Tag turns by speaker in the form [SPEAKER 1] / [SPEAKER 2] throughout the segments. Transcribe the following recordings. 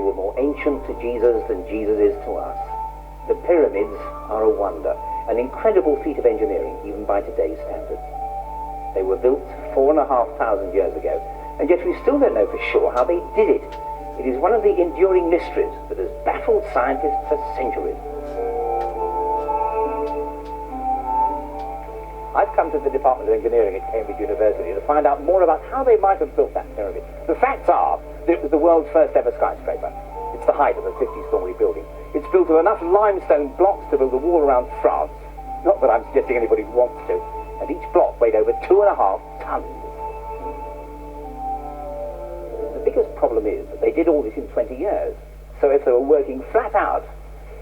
[SPEAKER 1] were more ancient to Jesus than Jesus is to us. The pyramids are a wonder, an incredible feat of engineering, even by today's standards. They were built 4,500 years ago, and yet we still don't know for sure how they did it. It is one of the enduring mysteries that has baffled scientists for centuries. I've come to the Department of Engineering at Cambridge University to find out more about how they might have built that pyramid. The facts are that it was the world's first ever skyscraper. It's the height of a 50-story building. It's built of enough limestone blocks to build a wall around France. Not that I'm suggesting anybody wants to. And each block weighed over 2.5 tons. The biggest problem is that they did all this in 20 years. So if they were working flat out,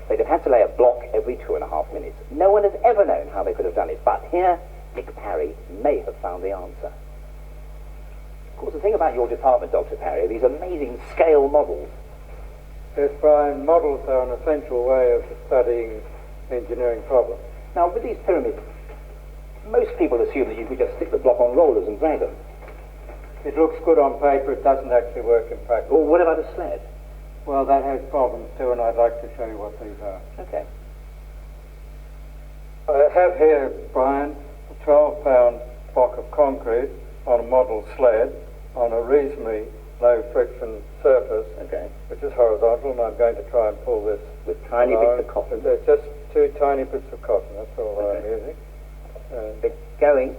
[SPEAKER 1] they'd have had to lay a block every 2.5 minutes. No one has ever known how they could have done it, but here, Dick Parry may have found the answer. Of course, the thing about your department, Dr. Parry, are these amazing scale models.
[SPEAKER 2] Yes, Brian, models are an essential way of studying engineering problems.
[SPEAKER 1] Now, with these pyramids, most people assume that you could just stick the block on rollers and drag them.
[SPEAKER 2] It looks good on paper, it doesn't actually work in practice.
[SPEAKER 1] Or what about a sled?
[SPEAKER 2] Well, that has problems too, and I'd like to show you what these are.
[SPEAKER 1] Okay.
[SPEAKER 2] I have here, Brian, a 12-pound block of concrete on a model sled on a reasonably low friction surface, which is horizontal, and I'm going to try and pull this
[SPEAKER 1] with tiny bits of cotton.
[SPEAKER 2] They're just 2 tiny bits of cotton, that's all I'm using.
[SPEAKER 1] They're going.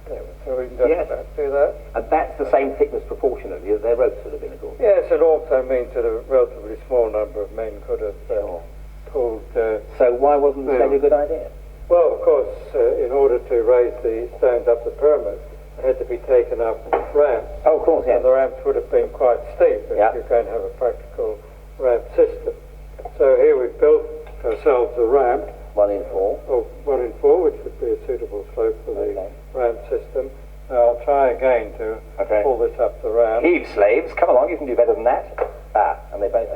[SPEAKER 2] So we can just about do that.
[SPEAKER 1] And that's the same thickness proportionately as their ropes would have been, of course.
[SPEAKER 2] Yes, it also means that a relatively small number of men could have pulled...
[SPEAKER 1] so why wasn't the sled a good idea?
[SPEAKER 2] Well, of course, in order to raise the stones up the pyramid, they had to be taken up ramps.
[SPEAKER 1] Oh, of course, yes.
[SPEAKER 2] And the ramps would have been quite steep if you're going to have a practical ramp system. So here we've built ourselves a ramp.
[SPEAKER 1] 1 in 4.
[SPEAKER 2] Oh, 1 in 4, which would be a suitable slope for the ramp system. Now I'll try again to pull this up the ramp.
[SPEAKER 1] Heave slaves, come along, you can do better than that. And they both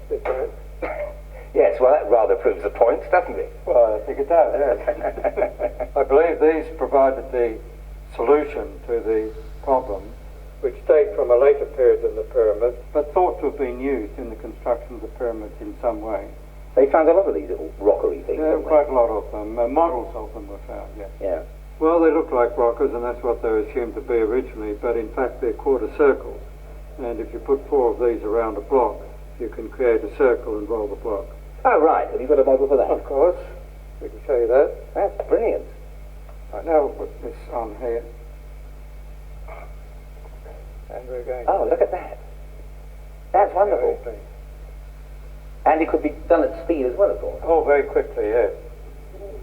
[SPEAKER 2] break.
[SPEAKER 1] Yes, well that rather proves the point, doesn't it?
[SPEAKER 2] Well, I think it does, yes. I believe these provided the solution to the problem, which date from a later period than the pyramid, but thought to have been used in the construction of the pyramids in some way.
[SPEAKER 1] They found a lot of these little rockery things.
[SPEAKER 2] Yeah, quite a lot of them. Models of them were found, yes.
[SPEAKER 1] Yeah.
[SPEAKER 2] Well, they look like rockers, and that's what they were assumed to be originally, but in fact they're quarter circles. And if you put 4 of these around a block, you can create a circle and roll the block.
[SPEAKER 1] Oh, right. Have you got a model for that?
[SPEAKER 2] Of course. We can show you that.
[SPEAKER 1] That's brilliant.
[SPEAKER 2] Right, now we'll put this on here. And we're going
[SPEAKER 1] Oh, look at that. That's wonderful. And it could be done at speed as well, of course.
[SPEAKER 2] Oh, very quickly, yes.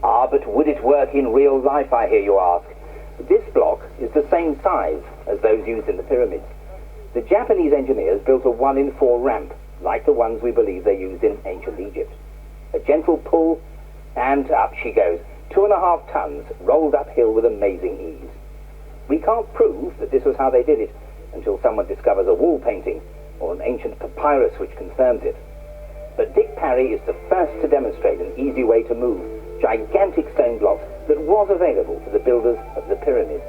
[SPEAKER 1] Ah, but would it work in real life, I hear you ask? This block is the same size as those used in the pyramids. The Japanese engineers built a 1 in 4 ramp, like the ones we believe they used in ancient Egypt. A gentle pull, and up she goes. 2.5 tons, rolled uphill with amazing ease. We can't prove that this was how they did it until someone discovers a wall painting or an ancient papyrus which confirms it. But Dick Parry is the first to demonstrate an easy way to move gigantic stone blocks that was available to the builders of the pyramids.